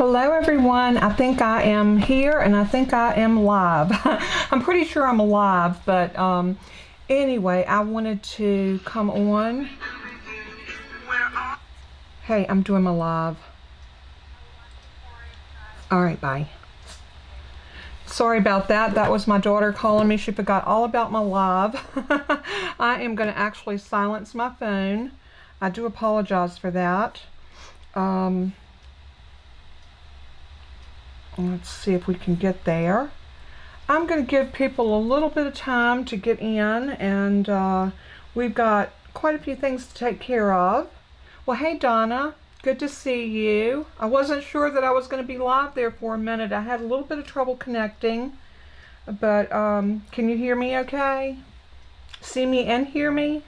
Hello everyone, I think I am here and I think I am live. I'm pretty sure I'm alive, but anyway, I wanted to come on. Hey, I'm doing my live. Alright, bye. Sorry about that. That was my daughter calling me. She forgot all about my live. I am going to actually silence my phone. I do apologize for that. Let's see if we can get there. I'm going to give people a little bit of time to get in, and we've got quite a few things to take care of. Well, hey Donna, good to see you. I wasn't sure that I was going to be live there for a minute. I had a little bit of trouble connecting, but can you hear me okay? See me and hear me?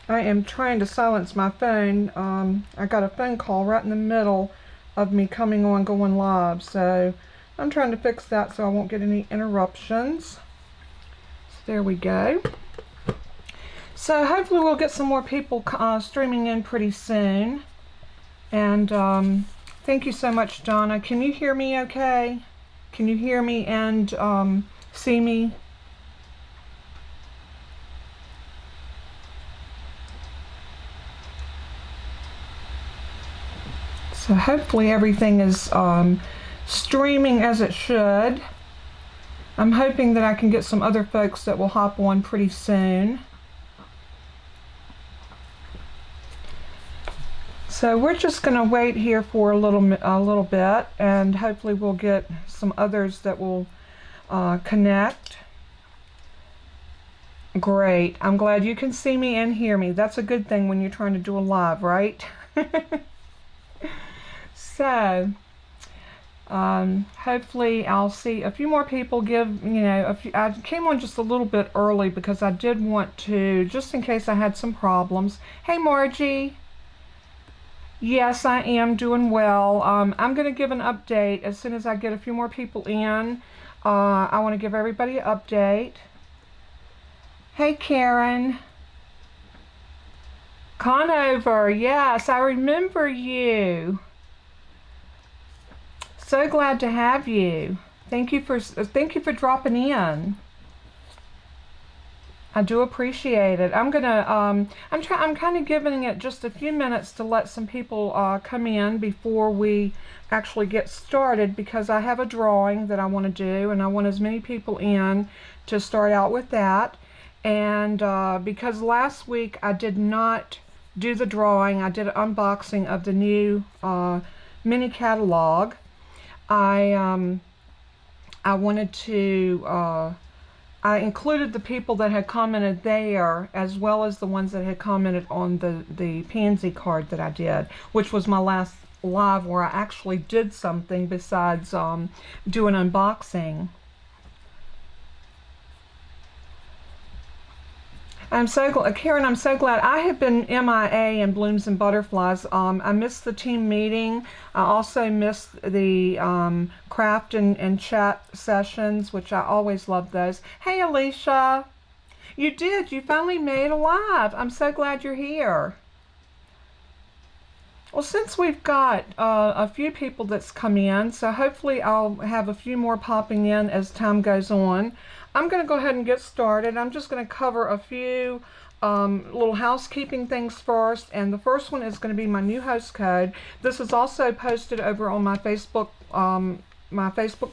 I am trying to silence my phone. I got a phone call right in the middle of me coming on going live, so I'm trying to fix that so I won't get any interruptions. So there we go. So hopefully we'll get some more people streaming in pretty soon, and thank you so much, Donna. Can you hear me okay? Can you hear me and see me? So hopefully everything is streaming as it should. I'm hoping that I can get some other folks that will hop on pretty soon. So we're just going to wait here for a little bit, and hopefully we'll get some others that will connect. Great. I'm glad you can see me and hear me. That's a good thing when you're trying to do a live, right? So, hopefully I'll see a few more people give, I came on just a little bit early because I did want to, just in case I had some problems. Hey Margie. Yes, I am doing well. I'm going to give an update as soon as I get a few more people in. I want to give everybody an update. Hey Karen. Conover, yes, I remember you. So glad to have you. Thank you for dropping in. I do appreciate it. I'm kind of giving it just a few minutes to let some people come in before we actually get started, because I have a drawing that I want to do, and I want as many people in to start out with that. And because last week I did not do the drawing, I did an unboxing of the new mini catalog. I wanted to, I included the people that had commented there, as well as the ones that had commented on the pansy card that I did, which was my last live where I actually did something besides do an unboxing. I'm so glad, Karen, I'm so glad. I have been MIA in Blooms and Butterflies. I missed the team meeting. I also missed the craft and chat sessions, which I always love those. Hey, Alicia. You did. You finally made a live. I'm so glad you're here. Well, since we've got a few people that's come in, so hopefully I'll have a few more popping in as time goes on. I'm going to go ahead and get started. I'm just going to cover a few little housekeeping things first, and the first one is going to be my new host code. This is also posted over on my Facebook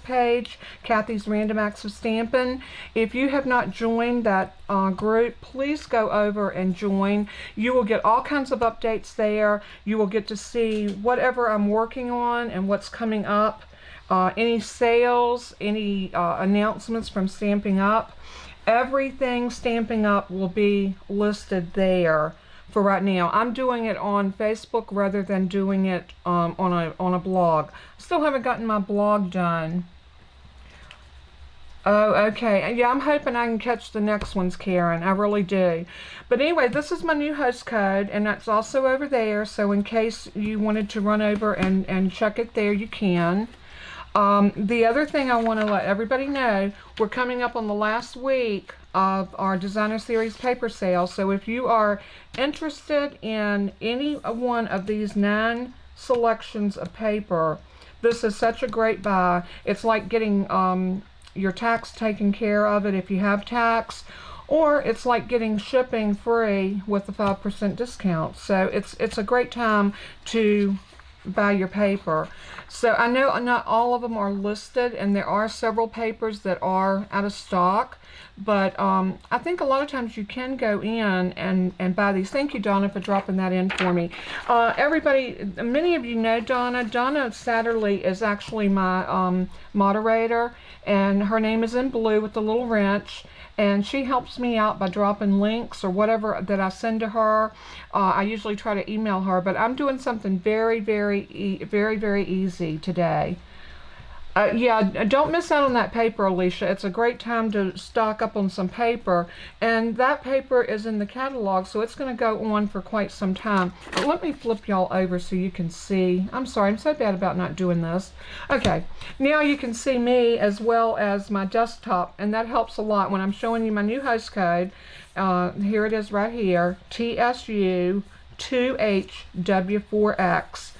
page, Kathy's Random Acts of Stampin'. If you have not joined that group, please go over and join. You will get all kinds of updates there. You will get to see whatever I'm working on and what's coming up. Any sales, any announcements from Stamping Up. Everything Stamping Up will be listed there for right now. I'm doing it on Facebook rather than doing it on a blog. Still haven't gotten my blog done. Oh, okay. Yeah, I'm hoping I can catch the next ones, Karen. I really do. But anyway, this is my new host code, and that's also over there. So in case you wanted to run over and check it there, you can. The other thing I want to let everybody know, we're coming up on the last week of our Designer Series paper sale. So if you are interested in any one of these 9 selections of paper. This is such a great buy. It's like getting your tax taken care of it if you have tax, or it's like getting shipping free with a 5% discount. So it's a great time to buy your paper. So I know not all of them are listed, and there are several papers that are out of stock, but I think a lot of times you can go in and buy these. Thank you, Donna, for dropping that in for me. Everybody, many of you know Donna. Donna Satterley is actually my moderator, and her name is in blue with the little wrench. And she helps me out by dropping links or whatever that I send to her. I usually try to email her, but I'm doing something very, very easy today. Yeah, don't miss out on that paper, Alicia. It's a great time to stock up on some paper. And that paper is in the catalog, so it's going to go on for quite some time. But let me flip y'all over so you can see. I'm sorry, I'm so bad about not doing this. Okay, now you can see me as well as my desktop, and that helps a lot when I'm showing you my new host code. Here it is right here, TSU2HW4X.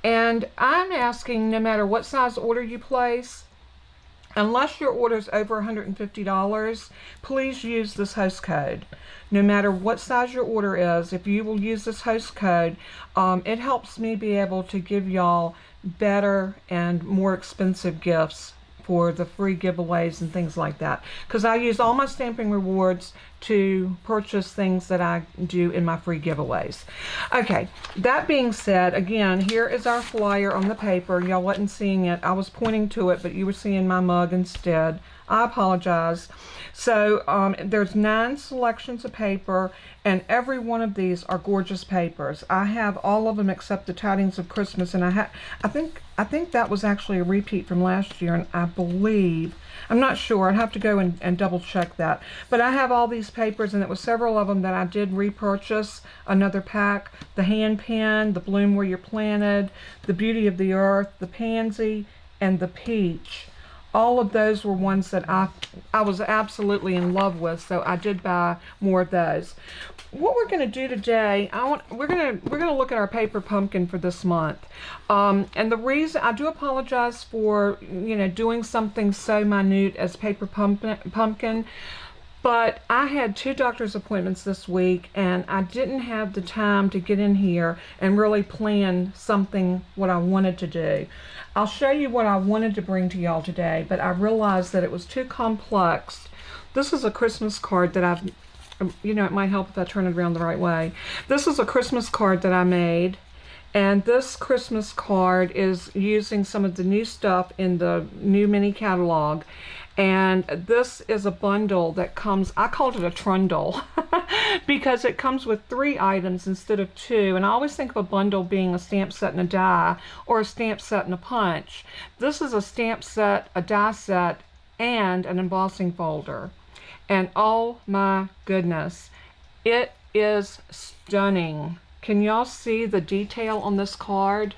And I'm asking, no matter what size order you place, unless your order is over $150, please use this host code. No matter what size your order is, if you will use this host code, it helps me be able to give y'all better and more expensive gifts for the free giveaways and things like that. Because I use all my stamping rewards to purchase things that I do in my free giveaways. Okay, that being said, again, here is our flyer on the paper. Y'all wasn't seeing it. I was pointing to it, but you were seeing my mug instead. I apologize. So there's 9 selections of paper, and every one of these are gorgeous papers. I have all of them except the Tidings of Christmas, and I think that was actually a repeat from last year, and I believe, I'm not sure, I'd have to go and double check that. But I have all these papers, and it was several of them that I did repurchase another pack. The Hand Pen, the Bloom Where You're Planted, the Beauty of the Earth, the Pansy, and the Peach. All of those were ones that I was absolutely in love with, so I did buy more of those. What we're going to do today, we're going to look at our paper pumpkin for this month. And the reason, I do apologize for doing something so minute as paper pumpkin. But I had 2 doctor's appointments this week, and I didn't have the time to get in here and really plan something what I wanted to do. I'll show you what I wanted to bring to y'all today, but I realized that it was too complex. This is a Christmas card that I've, it might help if I turn it around the right way. This is a Christmas card that I made, and this Christmas card is using some of the new stuff in the new mini catalog. And this is a bundle that comes, I called it a trundle because it comes with 3 items instead of 2. And I always think of a bundle being a stamp set and a die, or a stamp set and a punch. This is a stamp set, a die set, and an embossing folder. And oh my goodness, it is stunning. Can y'all see the detail on this card?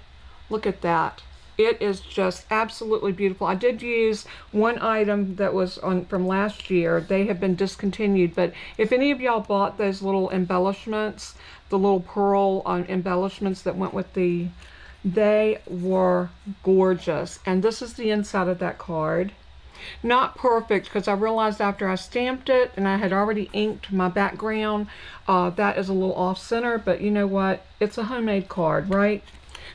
Look at that. It is just absolutely beautiful. I did use one item that was from last year. They have been discontinued, but if any of y'all bought those little embellishments, the little pearl embellishments that went with they were gorgeous. And this is the inside of that card. Not perfect, because I realized after I stamped it and I had already inked my background, that is a little off center, but you know what? It's a homemade card, right?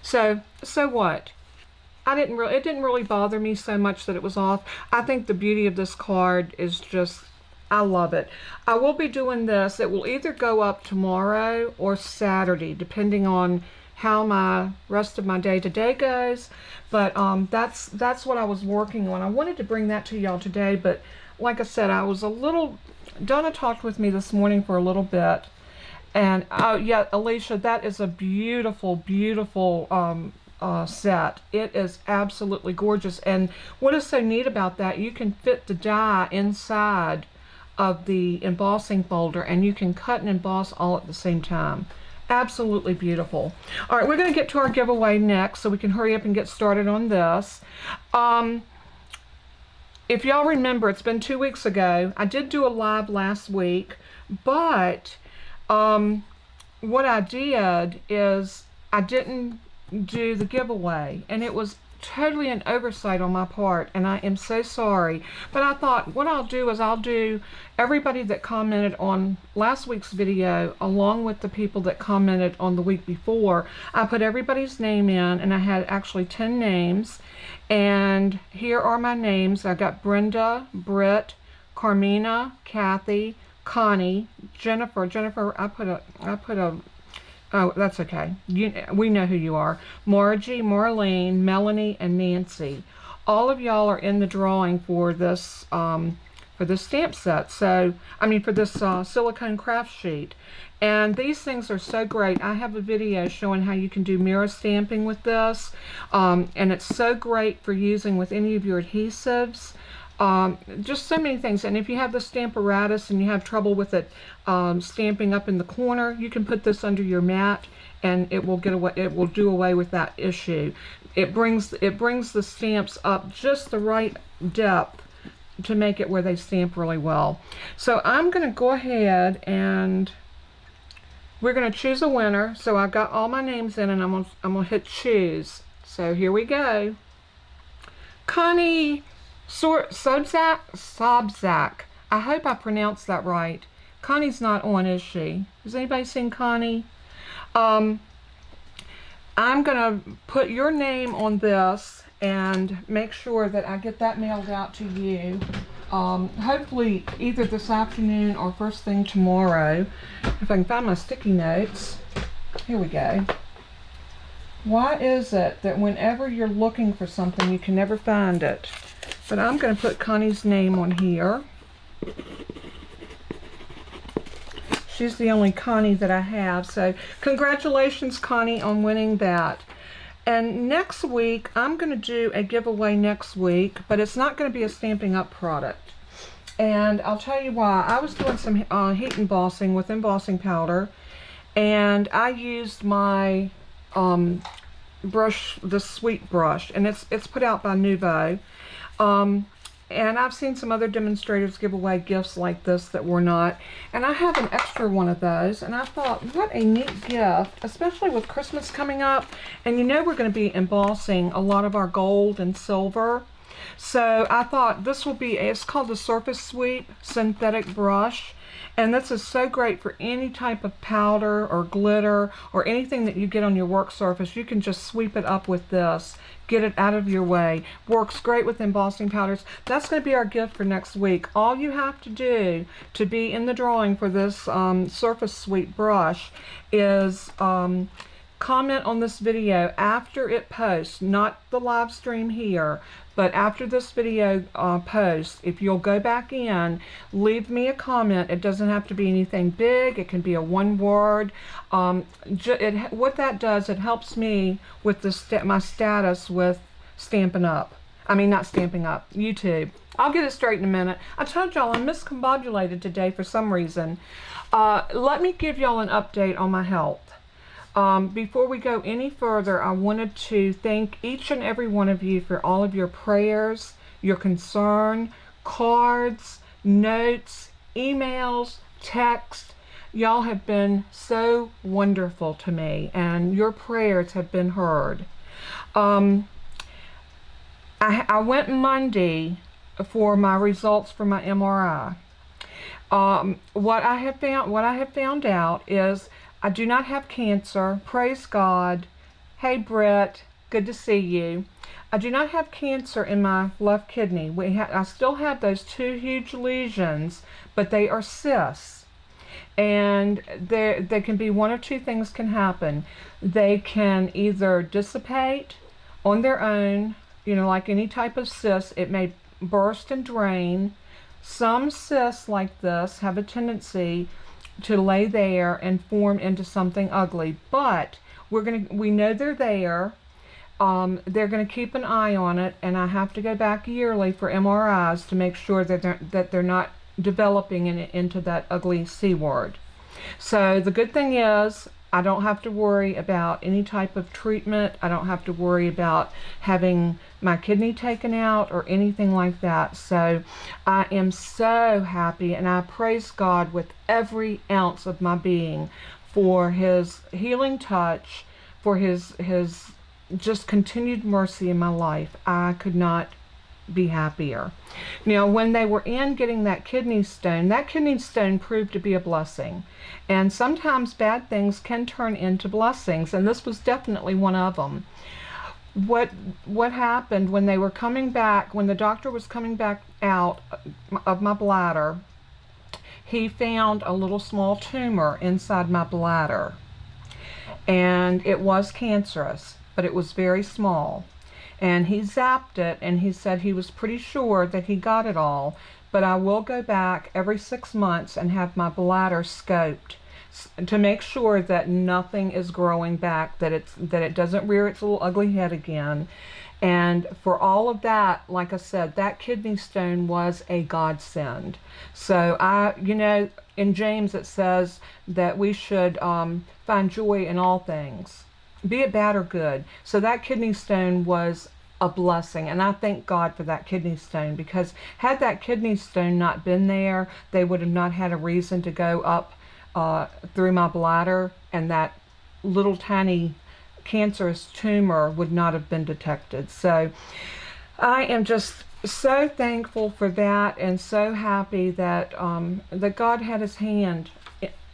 So what? It didn't really bother me so much that it was off. I think the beauty of this card is just, I love it. I will be doing this. It will either go up tomorrow or Saturday, depending on how my rest of my day today goes. But that's what I was working on. I wanted to bring that to y'all today, but like I said, I was a little, Donna talked with me this morning for a little bit. And yeah, Alicia, that is a beautiful, beautiful set. It is absolutely gorgeous. And what is so neat about that, you can fit the die inside of the embossing folder, and you can cut and emboss all at the same time. Absolutely beautiful. All right, we're going to get to our giveaway next, so we can hurry up and get started on this. If y'all remember, it's been 2 weeks ago. I did do a live last week, but what I did is I didn't do the giveaway, and it was totally an oversight on my part, and I am so sorry. But I thought what I'll do is I'll do everybody that commented on last week's video along with the people that commented on the week before. I put everybody's name in, and I had actually 10 names, and here are my names. I got Brenda, Britt, Carmina, Kathy, Connie, Jennifer. I put a oh, that's okay. We know who you are. Margie, Marlene, Melanie, and Nancy. All of y'all are in the drawing for this stamp set. So, I mean, for this silicone craft sheet. And these things are so great. I have a video showing how you can do mirror stamping with this. And it's so great for using with any of your adhesives. Just so many things. And if you have the Stamparatus and you have trouble with it stamping up in the corner, you can put this under your mat and it will get away. It will do away with that issue. It brings the stamps up just the right depth to make it where they stamp really well. So I'm going to go ahead and we're going to choose a winner. So I've got all my names in, and I'm gonna hit choose. So here we go. Connie Sobzak. I hope I pronounced that right. Connie's not on, is she? Has anybody seen Connie? I'm gonna put your name on this and make sure that I get that mailed out to you. Hopefully either this afternoon or first thing tomorrow. If I can find my sticky notes. Here we go. Why is it that whenever you're looking for something you can never find it? But I'm going to put Connie's name on here. She's the only Connie that I have. So congratulations, Connie, on winning that. And next week, I'm going to do a giveaway next week, but it's not going to be a Stampin' Up! Product. And I'll tell you why. I was doing some heat embossing with embossing powder, and I used my brush, the Sweet brush, and it's put out by Nuvo. And I've seen some other demonstrators give away gifts like this that were not. And I have an extra one of those. And I thought, what a neat gift, especially with Christmas coming up. And you know we're going to be embossing a lot of our gold and silver. So I thought this will be, it's called the Surface Sweep Synthetic Brush. And this is so great for any type of powder or glitter or anything that you get on your work surface. You can just sweep it up with this. Get it out of your way. Works great with embossing powders. That's going to be our gift for next week. All you have to do to be in the drawing for this Surface Sweep brush is comment on this video after it posts, not the live stream here, but after this video posts. If you'll go back in, leave me a comment. It doesn't have to be anything big. It can be a one word. What that does, it helps me with my status with Stampin' Up. I mean, not Stampin' Up, YouTube. I'll get it straight in a minute. I told y'all I'm miscombobulated today for some reason. Let me give y'all an update on my health. Before we go any further, I wanted to thank each and every one of you for all of your prayers, your concern, cards, notes, emails, texts. Y'all have been so wonderful to me, and your prayers have been heard. I went Monday for my results for my MRI. What I have found out is I do not have cancer. Praise God. Hey, Brett. Good to see you. I do not have cancer in my left kidney. I still have those 2 huge lesions, but they are cysts. And they can be one or two things can happen. They can either dissipate on their own, you know, like any type of cyst. It may burst and drain. Some cysts like this have a tendency to lay there and form into something ugly, but we know they're there. They're going to keep an eye on it, and I have to go back yearly for MRIs to make sure that they're not developing into that ugly C word. So the good thing is I don't have to worry about any type of treatment. I don't have to worry about having my kidney taken out or anything like that. So I am so happy, and I praise God with every ounce of my being for his healing touch, for his just continued mercy in my life. I could not be happier. Now, when they were in getting that kidney stone proved to be a blessing. And sometimes bad things can turn into blessings, and this was definitely one of them. What happened when they were coming back, when the doctor was coming back out of my bladder, he found a little small tumor inside my bladder. And it was cancerous, but it was very small. And he zapped it, and he said he was pretty sure that he got it all, but I will go back every 6 months and have my bladder scoped to make sure that nothing is growing back, that it doesn't rear its little ugly head again. And for all of that, like I said, that kidney stone was a godsend. So in James it says that we should find joy in all things, be it bad or good. So that kidney stone was a blessing, and I thank God for that kidney stone, because had that kidney stone not been there, they would have not had a reason to go up through my bladder, and that little tiny cancerous tumor would not have been detected. So I am just so thankful for that, and so happy that that God had his hand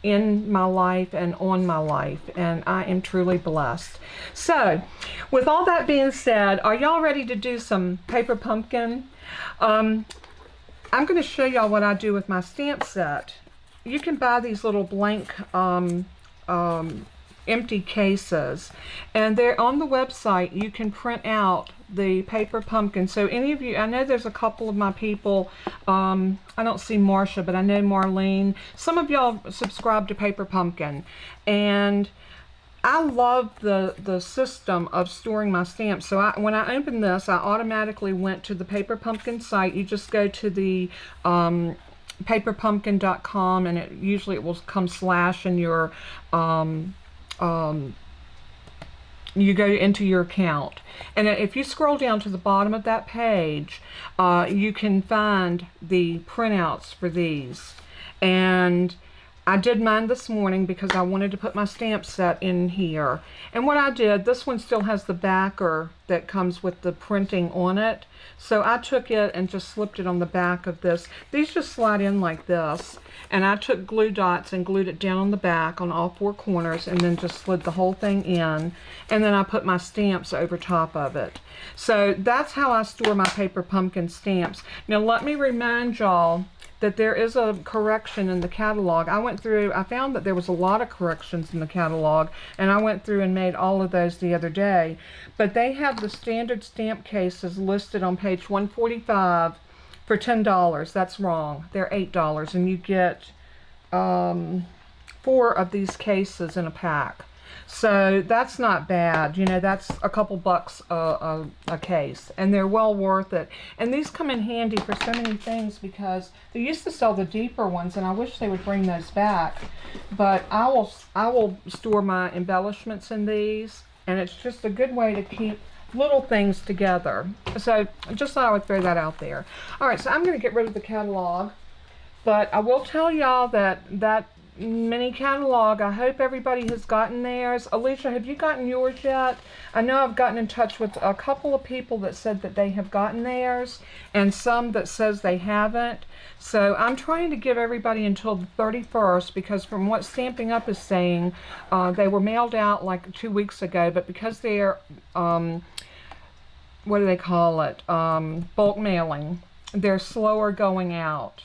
in my life and on my life, and I am truly blessed. So with all that being said, are y'all ready to do some paper pumpkin? I'm going to show y'all what I do with my stamp set. You can buy these little blank empty cases, and they're on the website. You can print out the paper pumpkin. So any of you, I know there's a couple of my people, I don't see Marcia, but I know Marlene. Some of y'all subscribe to Paper Pumpkin, and I love the system of storing my stamps. So when I opened this, I automatically went to the Paper Pumpkin site. You just go to the paperpumpkin.com, and it will come slash in your you go into your account, and if you scroll down to the bottom of that page, you can find the printouts for these. And I did mine this morning because I wanted to put my stamp set in here. And what I did, this one still has the backer that comes with the printing on it. So I took it and just slipped it on the back of this. These just slide in like this. And I took glue dots and glued it down on the back on all 4 corners, and then just slid the whole thing in. And then I put my stamps over top of it. So that's how I store my Paper Pumpkin stamps. Now let me remind y'all that there is a correction in the catalog. I found that there was a lot of corrections in the catalog, and I went through and made all of those the other day. But they have the standard stamp cases listed on page 145 for $10. That's wrong. They're $8, and you get 4 of these cases in a pack. So that's not bad. You know, that's a couple bucks a case, and they're well worth it. And these come in handy for so many things, because they used to sell the deeper ones, and I wish they would bring those back. But I will store my embellishments in these, and it's just a good way to keep little things together. So just thought I would throw that out there. All right, so I'm going to get rid of the catalog, but I will tell y'all that mini catalog, I hope everybody has gotten theirs. Alicia, have you gotten yours yet? I know I've gotten in touch with a couple of people that said that they have gotten theirs, and some that says they haven't. So I'm trying to give everybody until the 31st, because from what Stampin' Up! Is saying, they were mailed out like 2 weeks ago, but because they're, what do they call it, bulk mailing, they're slower going out.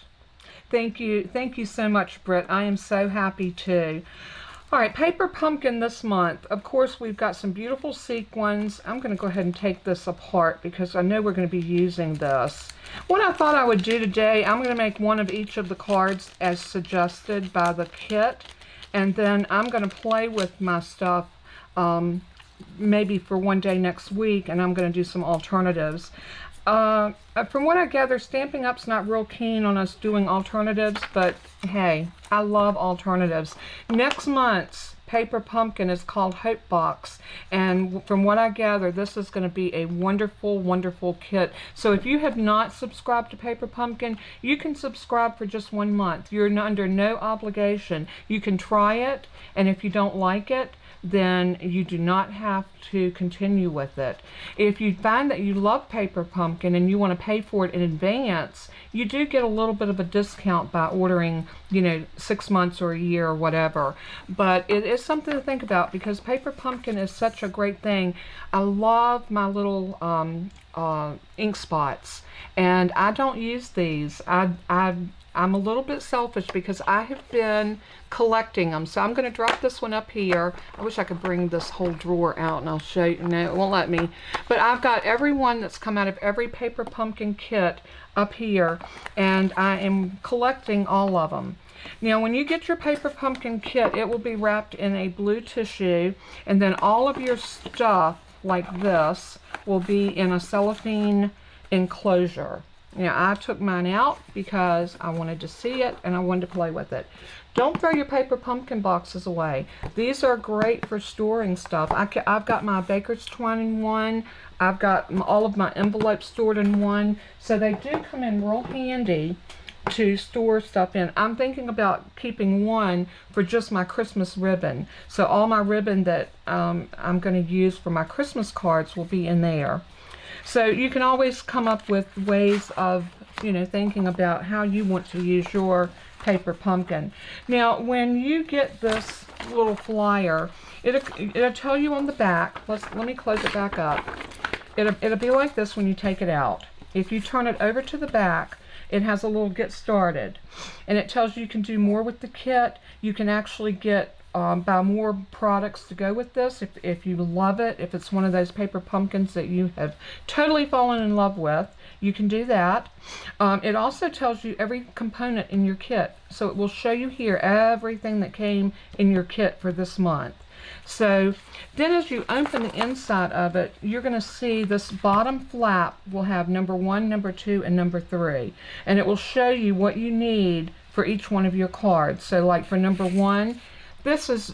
Thank you so much, Britt. I am so happy too. All right, Paper Pumpkin this month. Of course, we've got some beautiful sequins. I'm going to go ahead and take this apart because I know we're going to be using this. What I thought I would do today, I'm going to make one of each of the cards as suggested by the kit, and then I'm going to play with my stuff maybe for one day next week, and I'm going to do some alternatives. From what I gather, Stampin' Up's not real keen on us doing alternatives, but hey, I love alternatives. Next month's Paper Pumpkin is called Hope Box, and from what I gather, this is going to be a wonderful, wonderful kit. So if you have not subscribed to Paper Pumpkin, you can subscribe for just 1 month. You're under no obligation. You can try it, and if you don't like it, then you do not have to continue with it. If you find that you love Paper Pumpkin and you want to pay for it in advance, you do get a little bit of a discount by ordering, 6 months or a year or whatever. But it is something to think about because Paper Pumpkin is such a great thing. I love my little ink spots, and I don't use these. I'm a little bit selfish because I have been collecting them. So I'm going to drop this one up here. I wish I could bring this whole drawer out and I'll show you. No, it won't let me. But I've got every one that's come out of every Paper Pumpkin kit up here, and I am collecting all of them. Now, when you get your Paper Pumpkin kit, it will be wrapped in a blue tissue, and then all of your stuff, like this, will be in a cellophane enclosure. Now, I took mine out because I wanted to see it and I wanted to play with it. Don't throw your Paper Pumpkin boxes away. These are great for storing stuff. I've got my baker's twine in one. I've got all of my envelopes stored in one. So they do come in real handy to store stuff in. I'm thinking about keeping one for just my Christmas ribbon. So all my ribbon that I'm going to use for my Christmas cards will be in there. So you can always come up with ways of, thinking about how you want to use your Paper Pumpkin. Now, when you get this little flyer, it'll tell you on the back. Let me close it back up. It'll be like this when you take it out. If you turn it over to the back, it has a little get started, and it tells you can do more with the kit. You can actually get buy more products to go with this if you love it. If it's one of those Paper Pumpkins that you have totally fallen in love with, you can do that. It also tells you every component in your kit, so it will show you here everything that came in your kit for this month. So then as you open the inside of it, you're going to see this bottom flap will have number 1, number 2, and number 3, and it will show you what you need for each one of your cards. So like for number 1, this is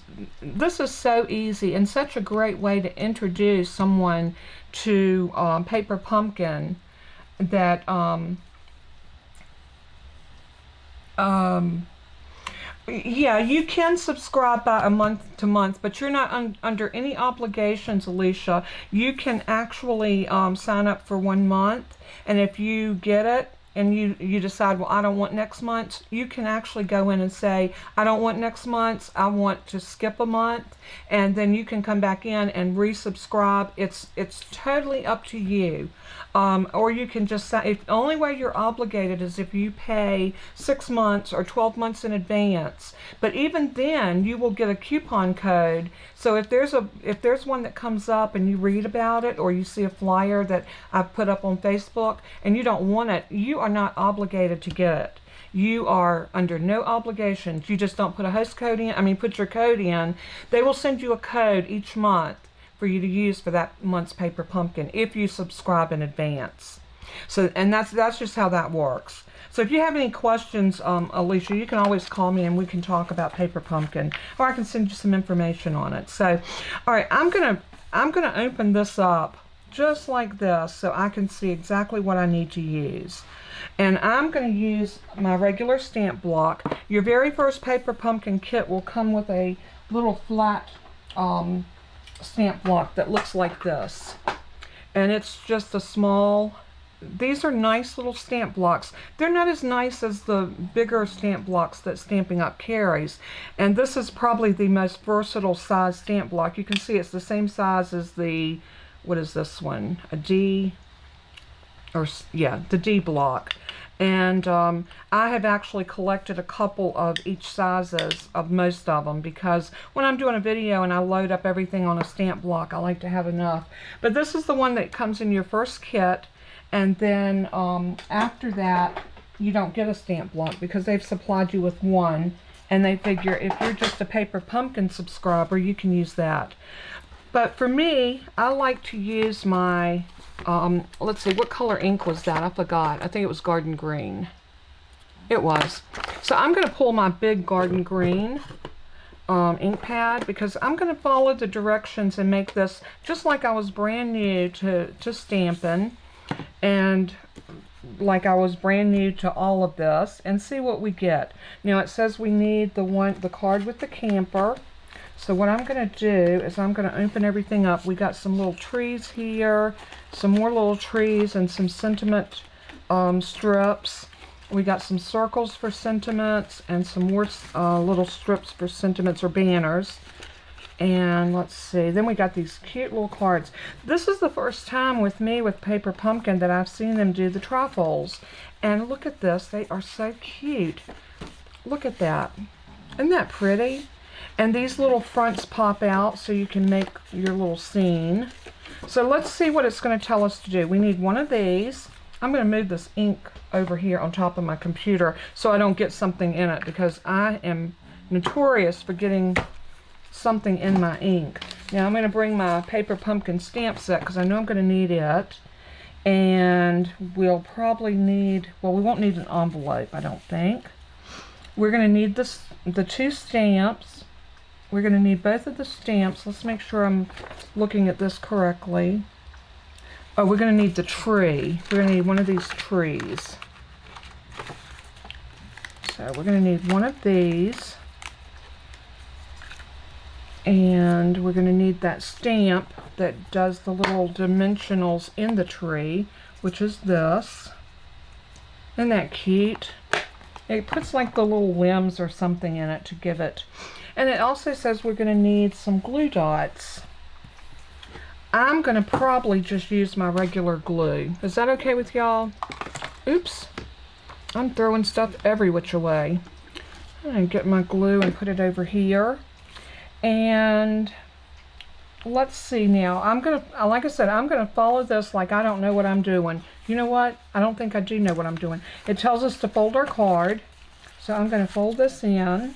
so easy and such a great way to introduce someone to Paper Pumpkin that yeah, you can subscribe by a month to month, but you're not under any obligations, Alicia. You can actually sign up for 1 month, and if you get it and you decide, well, I don't want next month, you can actually go in and say, I don't want next month, I want to skip a month, and then you can come back in and resubscribe. It's totally up to you. Or you can just say, the only way you're obligated is if you pay 6 months or 12 months in advance. But even then, you will get a coupon code. So if there's one that comes up and you read about it, or you see a flyer that I've put up on Facebook and you don't want it, you are not obligated to get it. You are under no obligations. You just don't put a host code in. Put your code in. They will send you a code each month for you to use for that month's Paper Pumpkin if you subscribe in advance. So, and that's just how that works. So if you have any questions, Alicia, you can always call me and we can talk about Paper Pumpkin, or I can send you some information on it. So, all right, I'm gonna open this up just like this so I can see exactly what I need to use. And I'm going to use my regular stamp block. Your very first Paper Pumpkin kit will come with a little flat stamp block that looks like this, and it's just a small, these are nice little stamp blocks. They're not as nice as the bigger stamp blocks that Stampin' Up! Carries, and this is probably the most versatile size stamp block. You can see it's the same size as the, what is this one, a D, or yeah, the D block. And I have actually collected a couple of each sizes of most of them, because when I'm doing a video and I load up everything on a stamp block, I like to have enough. But this is the one that comes in your first kit, and then after that you don't get a stamp block because they've supplied you with one, and they figure if you're just a Paper Pumpkin subscriber, you can use that. But for me, I like to use my let's see, what color ink was that? I forgot. I think it was Garden Green. It was. So I'm going to pull my big garden green ink pad, because I'm going to follow the directions and make this just like I was brand new to stamping, and like I was brand new to all of this, and see what we get. Now it says we need the card with the camper. So what I'm going to do is I'm going to open everything up. We got some little trees here, some more little trees, and some sentiment strips. We got some circles for sentiments and some more little strips for sentiments or banners. And let's see, then we got these cute little cards. This is the first time with me with Paper Pumpkin that I've seen them do the trifolds. And look at this, they are so cute. Look at that. Isn't that pretty? And these little fronts pop out so you can make your little scene. So let's see what it's going to tell us to do. We need one of these. I'm going to move this ink over here on top of my computer so I don't get something in it, because I am notorious for getting something in my ink. Now I'm going to bring my Paper Pumpkin stamp set because I know I'm going to need it. And we'll probably need, well, we won't need an envelope, I don't think. We're going to need the 2 stamps. We're going to need both of the stamps. Let's make sure I'm looking at this correctly. Oh, we're going to need the tree. We're going to need one of these trees. So we're going to need one of these. And we're going to need that stamp that does the little dimensionals in the tree, which is this. Isn't that cute? It puts like the little limbs or something in it to give it. And it also says we're going to need some glue dots. I'm going to probably just use my regular glue. Is that okay with y'all? Oops. I'm throwing stuff every which way. I'm going to get my glue and put it over here. And let's see now. I'm going to, like I said, I'm going to follow this like I don't know what I'm doing. You know what? I don't think I do know what I'm doing. It tells us to fold our card. So I'm going to fold this in.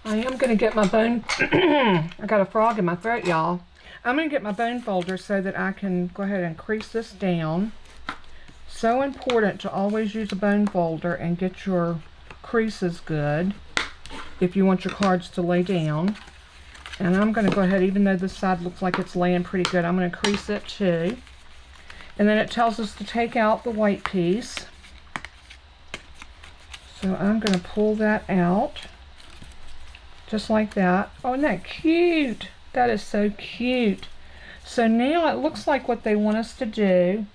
I am going to get my bone. I got a frog in my throat, y'all. I'm going to get my bone folder so that I can go ahead and crease this down. So important to always use a bone folder and get your creases good if you want your cards to lay down. And I'm going to go ahead, even though this side looks like it's laying pretty good, I'm going to crease it too. And then it tells us to take out the white piece. So I'm going to pull that out. Just like that. Oh, isn't that cute? That is so cute. So now it looks like what they want us to do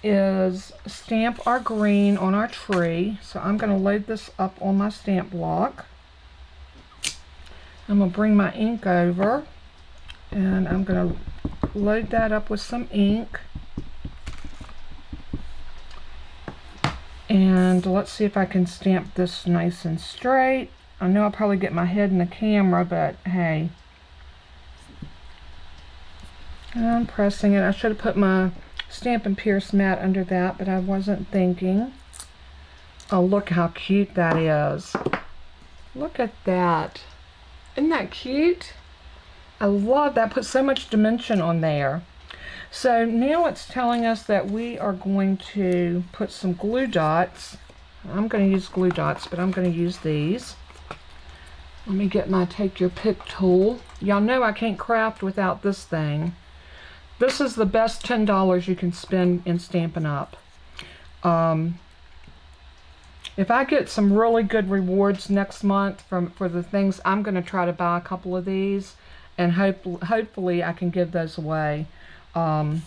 is stamp our green on our tree. So I'm going to load this up on my stamp block. I'm going to bring my ink over and I'm going to load that up with some ink. And let's see if I can stamp this nice and straight. I know I'll probably get my head in the camera, but hey. I'm pressing it. I should have put my Stampin' Pierce mat under that, but I wasn't thinking. Oh, look how cute that is. Look at that. Isn't that cute? I love that. Puts so much dimension on there. So now it's telling us that we are going to put some glue dots. I'm going to use glue dots, but I'm going to use these. Let me get my Take Your Pick tool. Y'all know I can't craft without this thing. This is the best $10 you can spend in Stampin' Up. If I get some really good rewards next month for the things, I'm going to try to buy a couple of these, and hopefully I can give those away. Now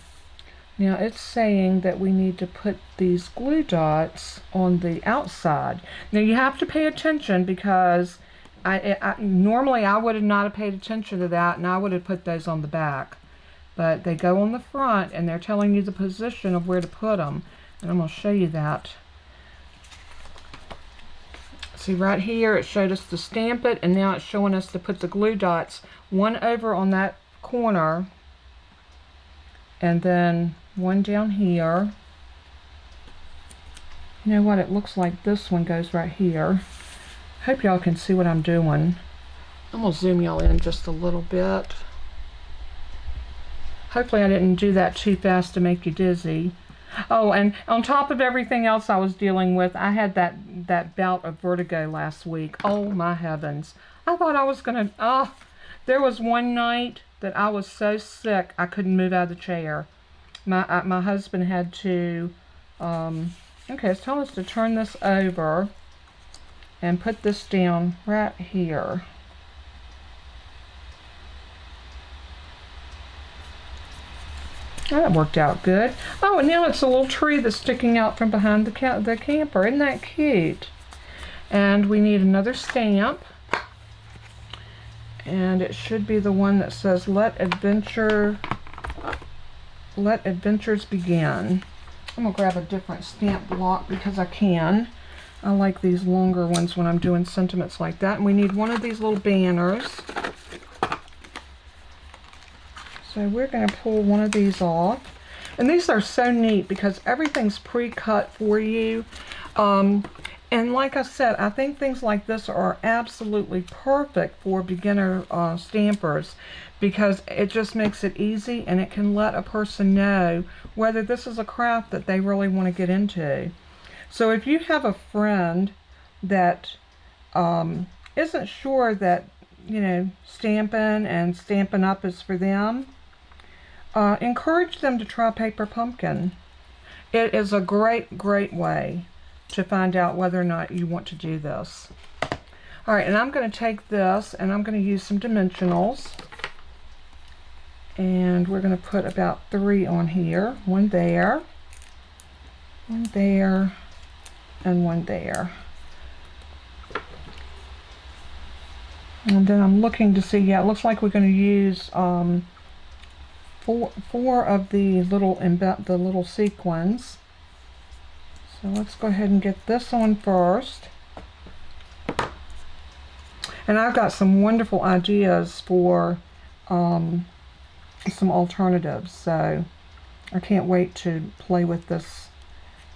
it's saying that we need to put these glue dots on the outside. Now you have to pay attention, because normally I would have not have paid attention to that, and I would have put those on the back. But they go on the front, and they're telling you the position of where to put them. And I'm going to show you that. See right here, it showed us to stamp it, and now it's showing us to put the glue dots, one over on that corner, and then one down here. You know what, it looks like this one goes right here. Hope y'all can see what I'm doing. I'm going to zoom y'all in just a little bit. Hopefully I didn't do that too fast to make you dizzy. Oh, and on top of everything else I was dealing with, I had that bout of vertigo last week. Oh my heavens. I thought I was gonna, there was one night that I was so sick I couldn't move out of the chair. My husband had to, okay, it's telling us to turn this over and put this down right here. That worked out good. Oh, and now it's a little tree that's sticking out from behind the camper. Isn't that cute? And we need another stamp. And it should be the one that says, Let adventures begin. I'm going to grab a different stamp block because I can. I like these longer ones when I'm doing sentiments like that. And we need one of these little banners. So we're going to pull one of these off. And these are so neat because everything's pre-cut for you. And like I said, I think things like this are absolutely perfect for beginner stampers because it just makes it easy and it can let a person know whether this is a craft that they really want to get into. So if you have a friend that isn't sure that, you know, stamping and Stampin' Up! Is for them, encourage them to try Paper Pumpkin. It is a great way to find out whether or not you want to do this. Alright, and I'm going to take this and I'm going to use some dimensionals. And we're going to put about 3 on here. One there, and one there. And then I'm looking to see, yeah, it looks like we're going to use four of the little sequins. So let's go ahead and get this on first. And I've got some wonderful ideas for some alternatives, so I can't wait to play with this,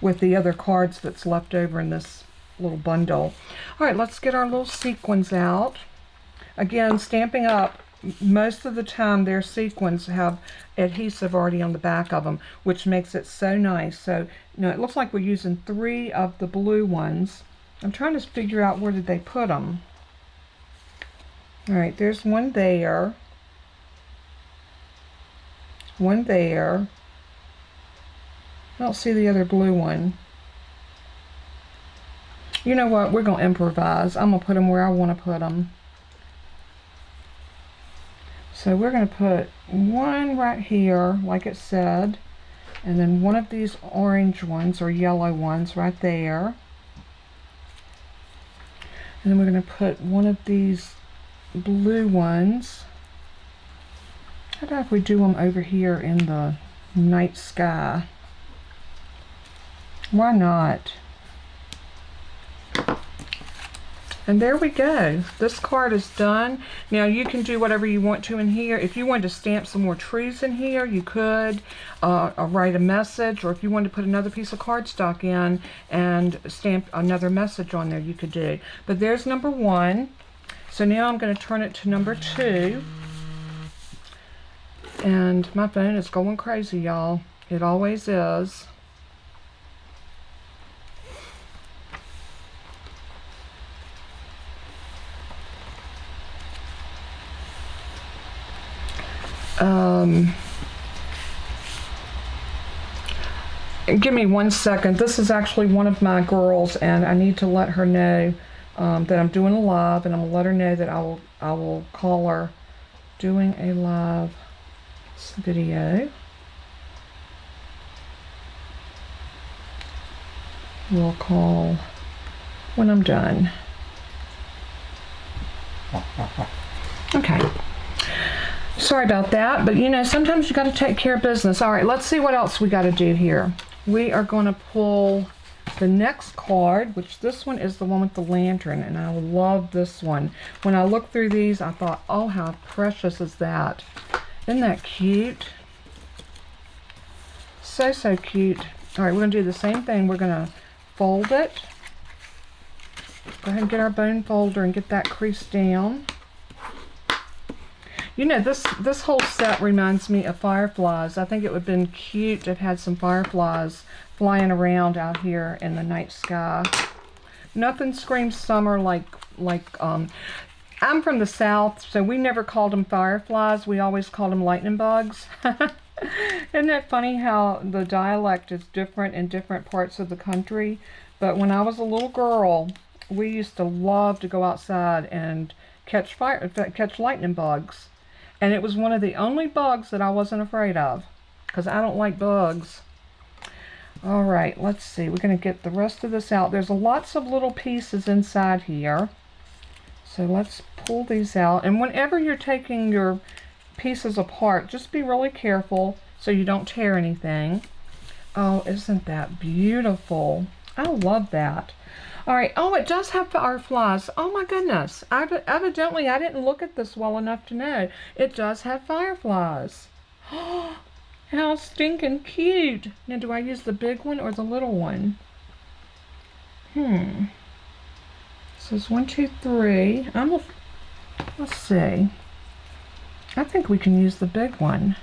with the other cards that's left over in this little bundle. Alright, let's get our little sequins out. Again, Stampin' Up!, most of the time their sequins have adhesive already on the back of them, which makes it so nice. So, you know, it looks like we're using 3 of the blue ones. I'm trying to figure out where did they put them. Alright, there's one there. One there. I don't see the other blue one. You know what? We're going to improvise. I'm going to put them where I want to put them. So we're going to put one right here, like it said, and then one of these orange ones or yellow ones right there. And then we're going to put one of these blue ones. How about if we do them over here in the night sky? Why not? And there we go. This card is done. Now you can do whatever you want to in here. If you wanted to stamp some more trees in here, you could. Or write a message, or if you wanted to put another piece of cardstock in and stamp another message on there, you could do. But there's number 1. So now I'm going to turn it to number 2. And my phone is going crazy, y'all. It always is. Give me 1 second. This is actually one of my girls, and I need to let her know that I'm doing a live, and I'm gonna let her know that I will call her doing a live video. We'll call when I'm done. Okay. Sorry about that, but you know, sometimes you got to take care of business. All right, let's see what else we got to do here. We are going to pull the next card, which this one is the one with the lantern, and I love this one. When I looked through these, I thought, oh, how precious is that? Isn't that cute? So, so cute. All right, we're going to do the same thing. We're going to fold it. Go ahead and get our bone folder and get that crease down. You know, this whole set reminds me of fireflies. I think it would have been cute to have had some fireflies flying around out here in the night sky. Nothing screams summer like I'm from the South, so we never called them fireflies. We always called them lightning bugs. Isn't it funny how the dialect is different in different parts of the country? But when I was a little girl, we used to love to go outside and catch lightning bugs. And it was one of the only bugs that I wasn't afraid of, because I don't like bugs. All right, let's see. We're going to get the rest of this out. There's lots of little pieces inside here. So let's pull these out. And whenever you're taking your pieces apart, just be really careful so you don't tear anything. Oh, isn't that beautiful? I love that. All right. Oh, it does have fireflies. Oh my goodness. Evidently, I didn't look at this well enough to know. It does have fireflies. How stinking cute. Now, do I use the big one or the little one? So it's 1, 2, 3. Let's see. I think we can use the big one.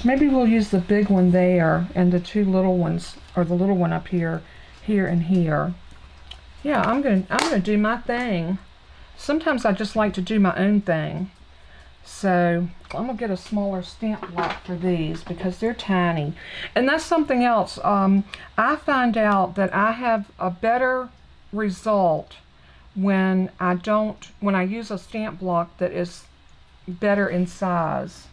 Maybe we'll use the big one there and the 2 little ones, or the little one up here, here and here. Yeah, I'm gonna do my thing. Sometimes I just like to do my own thing. So I'm gonna get a smaller stamp block for these because they're tiny. And that's something else. I find out that I have a better result when I use a stamp block that is better in size,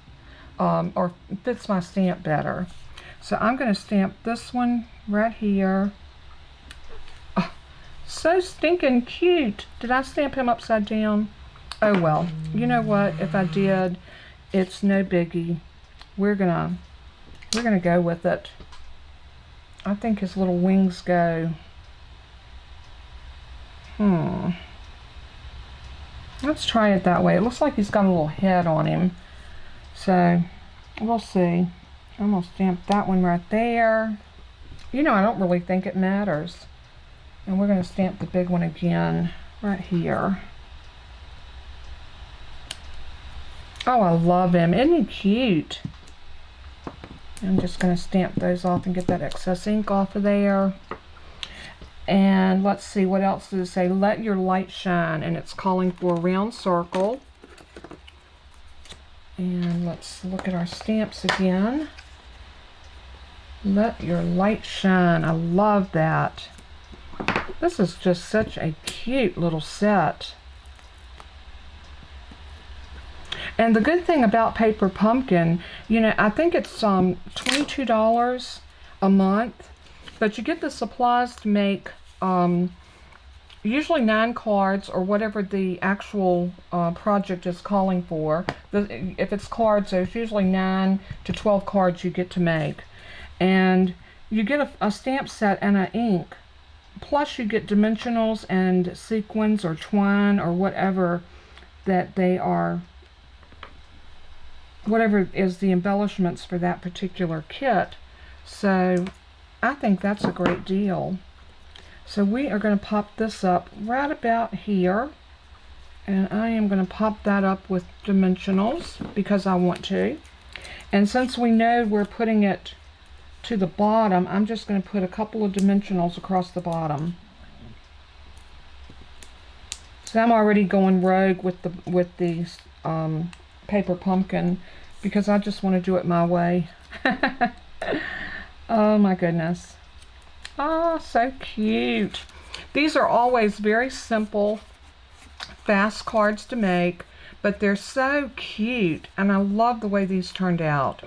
or fits my stamp better. So I'm going to stamp this one right here. Oh, so stinking cute. Did I stamp him upside down? Oh well, you know what? If I did, it's no biggie. We're gonna go with it. I think his little wings go. Let's try it that way. It looks like he's got a little head on him. So, we'll see. I'm going to stamp that one right there. You know, I don't really think it matters. And we're going to stamp the big one again right here. Oh, I love him. Isn't he cute? I'm just going to stamp those off and get that excess ink off of there. And let's see, what else does it say? Let your light shine, and it's calling for a round circle. And let's look at our stamps again. Let your light shine. I love that. This is just such a cute little set. And the good thing about Paper Pumpkin, you know, I think it's $22 a month. But you get the supplies to make usually 9 cards or whatever the actual project is calling for. If it's cards, there's usually 9 to 12 cards you get to make. And you get a stamp set and an ink. Plus you get dimensionals and sequins or twine or whatever that they are, whatever is the embellishments for that particular kit. So I think that's a great deal. So we are going to pop this up right about here. And I am going to pop that up with dimensionals because I want to. And since we know we're putting it to the bottom, I'm just going to put a couple of dimensionals across the bottom. So I'm already going rogue with the Paper Pumpkin because I just want to do it my way. Oh my goodness. Oh, so cute. These are always very simple, fast cards to make, but they're so cute, and I love the way these turned out.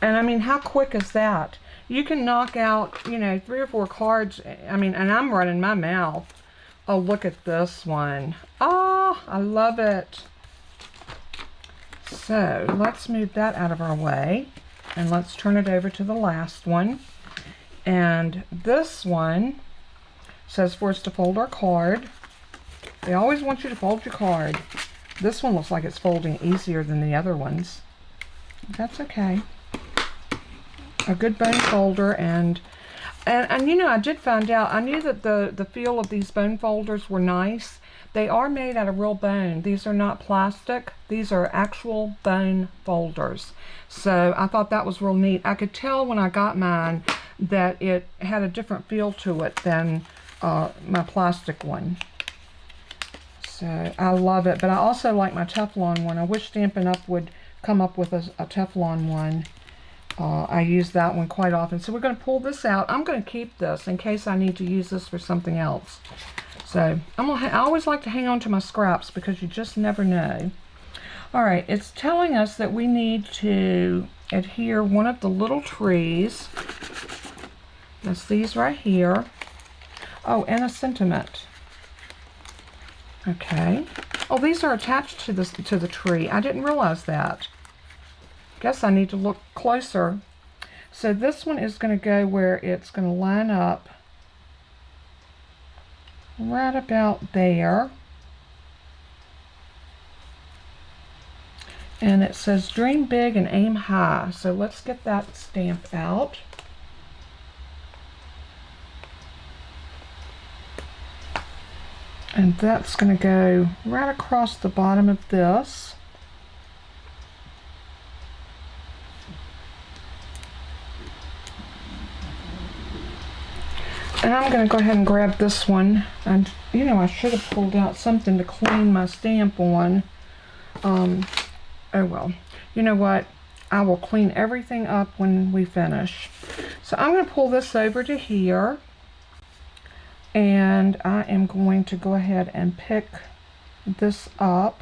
And I mean, how quick is that? You can knock out, you know, 3 or 4 cards. I mean, and I'm running my mouth. Oh, look at this one. Oh, I love it. So let's move that out of our way. And let's turn it over to the last one. And this one says for us to fold our card. They always want you to fold your card. This one looks like it's folding easier than the other ones. That's okay. A good bone folder, and And you know, I did find out, I knew that the feel of these bone folders were nice. They are made out of real bone. These are not plastic. These are actual bone folders. So I thought that was real neat. I could tell when I got mine that it had a different feel to it than my plastic one. So I love it. But I also like my Teflon one. I wish Stampin' Up! Would come up with a Teflon one. I use that one quite often. So we're going to pull this out. I'm going to keep this in case I need to use this for something else. So I always like to hang on to my scraps because you just never know. Alright, it's telling us that we need to adhere one of the little trees. That's these right here. Oh, and a sentiment. Okay. Oh, these are attached to the tree. I didn't realize that. Guess I need to look closer. So this one is going to go where it's going to line up right about there. And it says dream big and aim high. So let's get that stamp out. And that's going to go right across the bottom of this. And I'm going to go ahead and grab this one. And you know, I should have pulled out something to clean my stamp on. Oh well. You know what? I will clean everything up when we finish. So I'm going to pull this over to here. And I am going to go ahead and pick this up.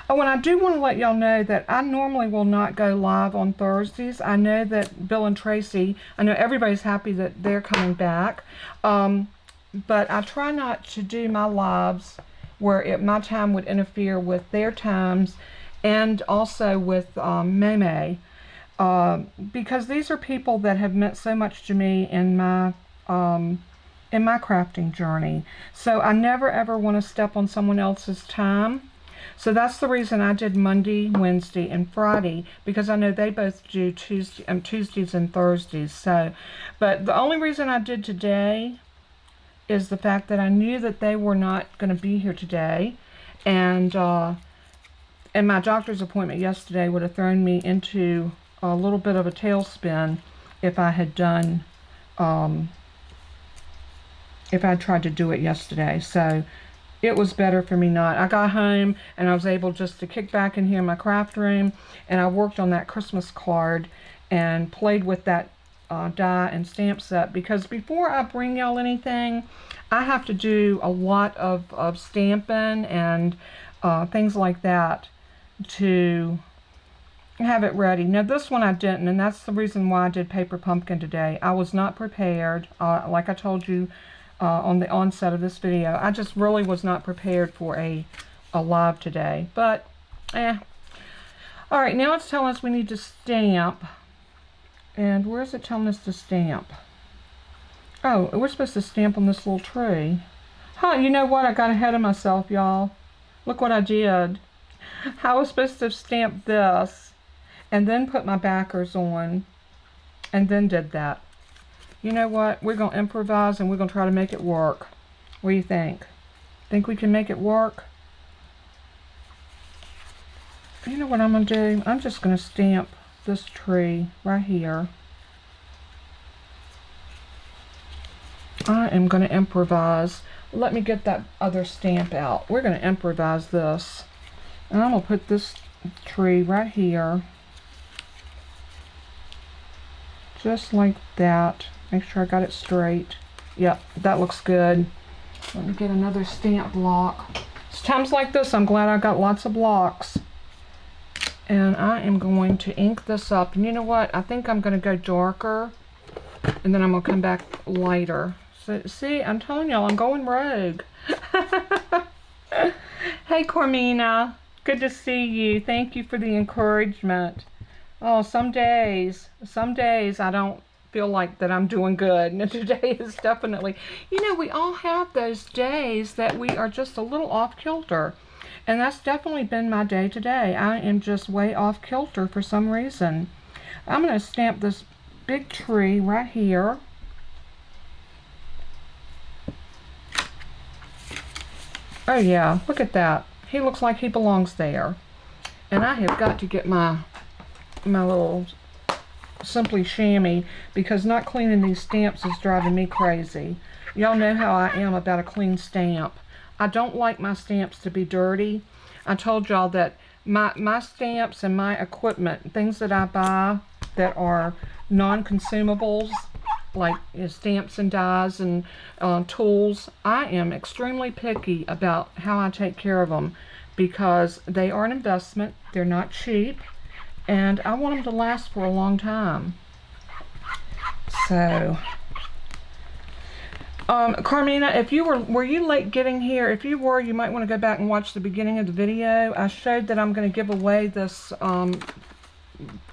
Oh, and I do want to let y'all know that I normally will not go live on Thursdays. I know that Bill and Tracy, I know everybody's happy that they're coming back. But I try not to do my lives where my time would interfere with their times and also with Meme. Because these are people that have meant so much to me in my crafting journey. So I never ever want to step on someone else's time. So that's the reason I did Monday, Wednesday, and Friday, because I know they both do Tuesdays and Thursdays. So, but the only reason I did today is the fact that I knew that they were not going to be here today, and my doctor's appointment yesterday would have thrown me into a little bit of a tailspin if I had done if I tried to do it yesterday. So it was better for me not. I got home and I was able just to kick back in here in my craft room, and I worked on that Christmas card and played with that die and stamp set, because before I bring y'all anything, I have to do a lot of stamping and things like that to have it ready. Now this one I didn't, and that's the reason why I did Paper Pumpkin today. I was not prepared, like I told you on the onset of this video. I just really was not prepared for a live today, but alright, now it's telling us we need to stamp. And where is it telling us to stamp? Oh, we're supposed to stamp on this little tree. Huh, you know what? I got ahead of myself, y'all. Look what I did. I was supposed to stamp this and then put my backers on and then did that. You know what? We're going to improvise and we're going to try to make it work. What do you think? Think we can make it work? You know what I'm going to do? I'm just going to stamp this tree right here. I am going to improvise. Let me get that other stamp out. We're going to improvise this. And I'm going to put this tree right here. Just like that. Make sure I got it straight. Yep, that looks good. Let me get another stamp block. It's times like this I'm glad I got lots of blocks. And I am going to ink this up. And you know what? I think I'm going to go darker. And then I'm going to come back lighter. So, see, I'm telling y'all, I'm going rogue. Hey, Cormina. Good to see you. Thank you for the encouragement. Oh, some days I don't feel like that I'm doing good. And today is definitely, you know, we all have those days that we are just a little off kilter. And that's definitely been my day today. I am just way off kilter for some reason. I'm going to stamp this big tree right here. Oh yeah, look at that. He looks like he belongs there. And I have got to get my little Simply Chamois, because not cleaning these stamps is driving me crazy. Y'all know how I am about a clean stamp. I don't like my stamps to be dirty. I told y'all that my stamps and my equipment, things that I buy that are non-consumables, like stamps and dies and tools, I am extremely picky about how I take care of them, because they are an investment. They're not cheap, and I want them to last for a long time. So, Carmina, if you were you late getting here? If you were, you might want to go back and watch the beginning of the video. I showed that I'm going to give away this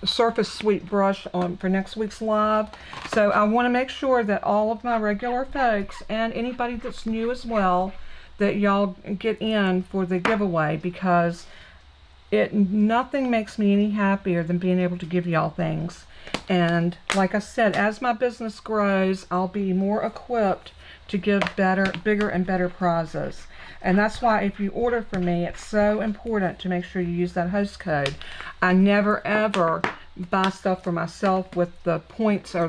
Surface Sweep brush for next week's live. So I want to make sure that all of my regular folks and anybody that's new as well, that y'all get in for the giveaway, because nothing makes me any happier than being able to give y'all things. And like I said, as my business grows, I'll be more equipped to give bigger and better prizes. And that's why if you order from me, it's so important to make sure you use that host code. I never ever buy stuff for myself with the points or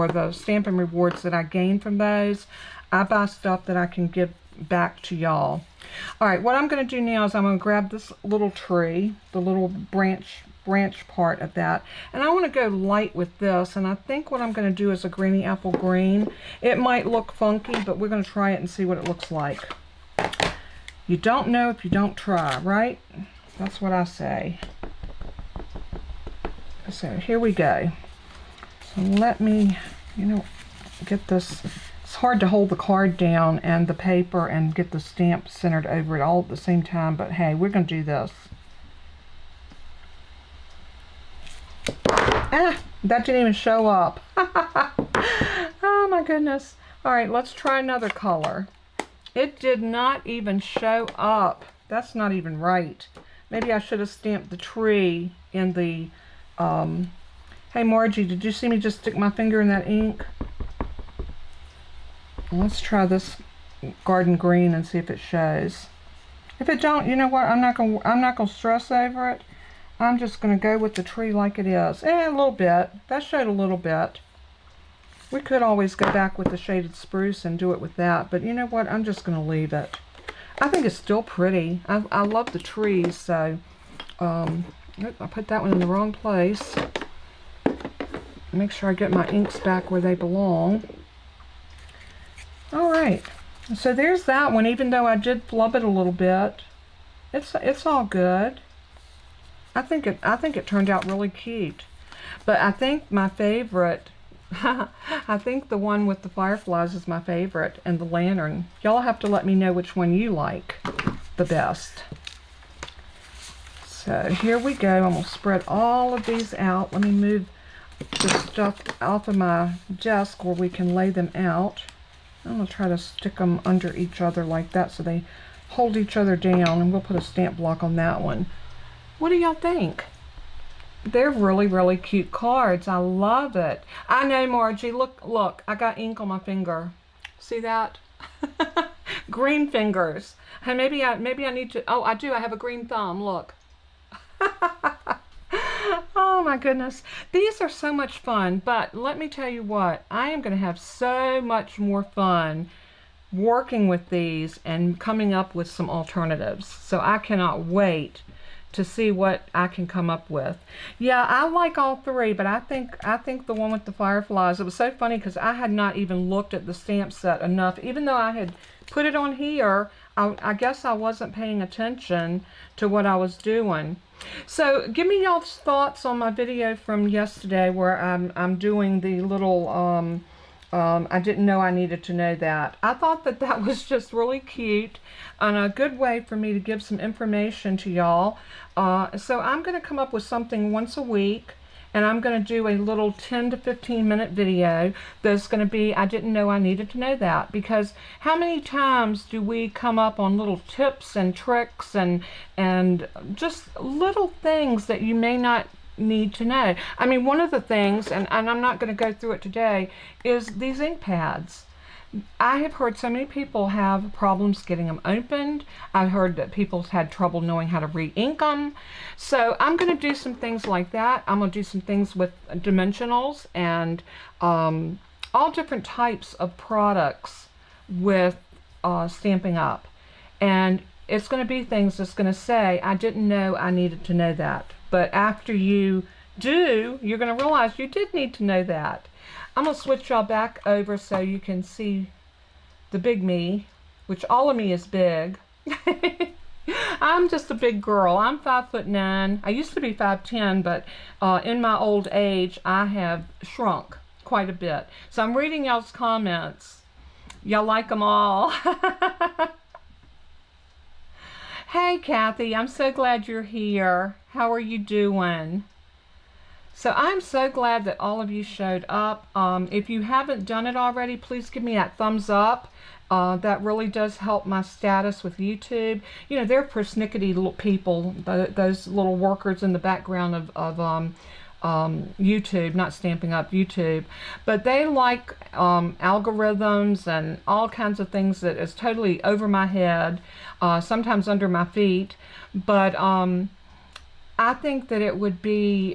the Stampin' Rewards that I gain from those. I buy stuff that I can give back to y'all. Alright, what I'm going to do now is I'm going to grab this little tree, the little branch part of that, and I want to go light with this, and I think what I'm going to do is a greeny apple green. It might look funky, but we're going to try it and see what it looks like. You don't know if you don't try, right? That's what I say. So here we go. So let me, get this. It's hard to hold the card down and the paper and get the stamp centered over it all at the same time, but hey, we're going to do this. Ah, that didn't even show up. Oh my goodness. All right, let's try another color. It did not even show up. That's not even right. Maybe I should have stamped the tree in the, hey Margie, did you see me just stick my finger in that ink? Let's try this garden green and see if it shows. If it don't, you know what? I'm not gonna stress over it. I'm just gonna go with the tree like it is. A little bit. That showed a little bit. We could always go back with the shaded spruce and do it with that, but you know what? I'm just gonna leave it. I think it's still pretty. I love the trees, so I put that one in the wrong place. Make sure I get my inks back where they belong. Alright, so there's that one. Even though I did flub it a little bit, it's all good. I think it turned out really cute. But I think my favorite, I think the one with the fireflies is my favorite, and the lantern. Y'all have to let me know which one you like the best. So here we go. I'm going to spread all of these out. Let me move the stuff off of my desk where we can lay them out. I'm going to try to stick them under each other like that so they hold each other down, and we'll put a stamp block on that one. What do y'all think? They're really, really cute cards. I love it. I know, Margie. Look, I got ink on my finger. See that? Green fingers. Hey, maybe I need to, oh, I do. I have a green thumb. Look. Oh my goodness. These are so much fun, but let me tell you what, I am going to have so much more fun working with these and coming up with some alternatives. So I cannot wait to see what I can come up with. Yeah, I like all three, but I think the one with the fireflies, it was so funny because I had not even looked at the stamp set enough. Even though I had put it on here, I guess I wasn't paying attention to what I was doing. So give me y'all's thoughts on my video from yesterday where I'm doing the little I didn't know I needed to know that. I thought that was just really cute and a good way for me to give some information to y'all. So I'm going to come up with something once a week, and I'm going to do a little 10 to 15 minute video that's going to be I didn't know I needed to know that, because how many times do we come up on little tips and tricks and just little things that you may not need to know. I mean, one of the things, and I'm not going to go through it today, is these ink pads. I have heard so many people have problems getting them opened. I've heard that people's had trouble knowing how to re-ink them. So I'm going to do some things like that. I'm going to do some things with dimensionals and all different types of products with Stampin' Up. And it's going to be things that's going to say, I didn't know I needed to know that. But after you do, you're going to realize you did need to know that. I'm going to switch y'all back over so you can see the big me, which all of me is big. I'm just a big girl. I'm 5'9". I used to be 5'10", but in my old age, I have shrunk quite a bit. So I'm reading y'all's comments. Y'all like them all. Hey, Kathy, I'm so glad you're here. How are you doing? So I'm so glad that all of you showed up. If you haven't done it already, please give me that thumbs up. That really does help my status with YouTube. You know, they're persnickety little people, those little workers in the background of YouTube, not Stampin' Up, YouTube. But they like algorithms and all kinds of things that is totally over my head, sometimes under my feet. But I think that it would be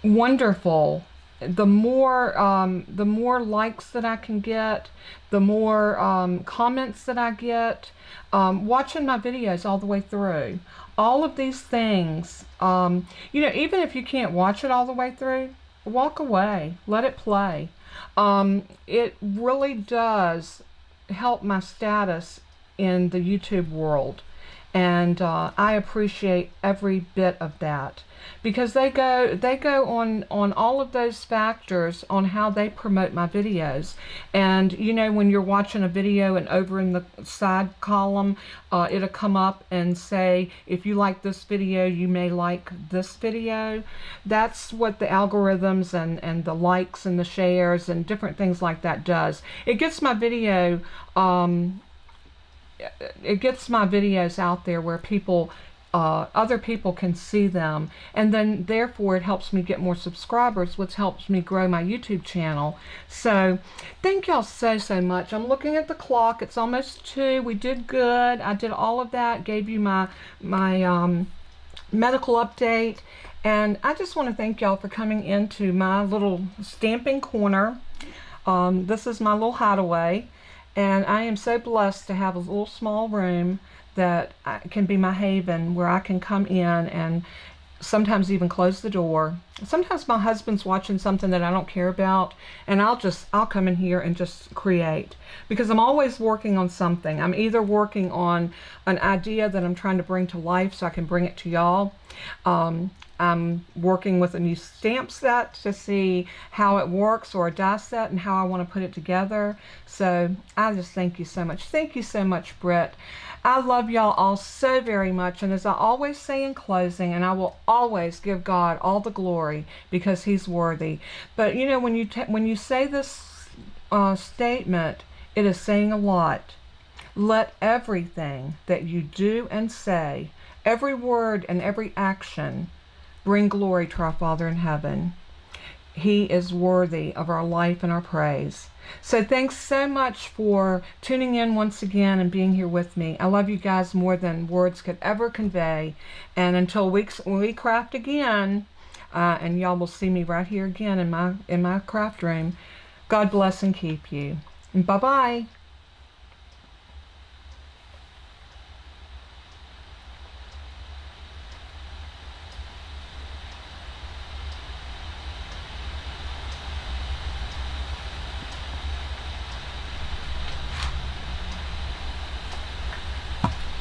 wonderful. The more likes that I can get, the more comments that I get, watching my videos all the way through. All of these things, you know, even if you can't watch it all the way through, walk away, let it play. It really does help my status in the YouTube world. And I appreciate every bit of that, because they go on all of those factors on how they promote my videos. And you know, when you're watching a video and over in the side column, it'll come up and say, if you like this video, you may like this video. That's what the algorithms and the likes and the shares and different things like that does. It gets my video videos out there where people, other people can see them, and then therefore it helps me get more subscribers, which helps me grow my YouTube channel. So thank y'all so much. I'm looking at the clock. It's almost 2. We did good. I did all of that, gave you my medical update, and I just want to thank y'all for coming into my little stamping corner. This is my little hideaway. And I am so blessed to have a little small room that can be my haven, where I can come in and sometimes even close the door. Sometimes my husband's watching something that I don't care about, and I'll come in here and just create, because I'm always working on something. I'm either working on an idea that I'm trying to bring to life so I can bring it to y'all. I'm working with a new stamp set to see how it works, or a die set, and how I want to put it together. So I just thank you so much. Thank you so much, Britt. I love y'all all so very much, and as I always say in closing, and I will always give God all the glory because He's worthy. But you know, when you say this statement, it is saying a lot. Let everything that you do and say, every word and every action, bring glory to our Father in heaven. He is worthy of our life and our praise. So thanks so much for tuning in once again and being here with me. I love you guys more than words could ever convey. And until we craft again, and y'all will see me right here again in my craft room, God bless and keep you. Bye-bye.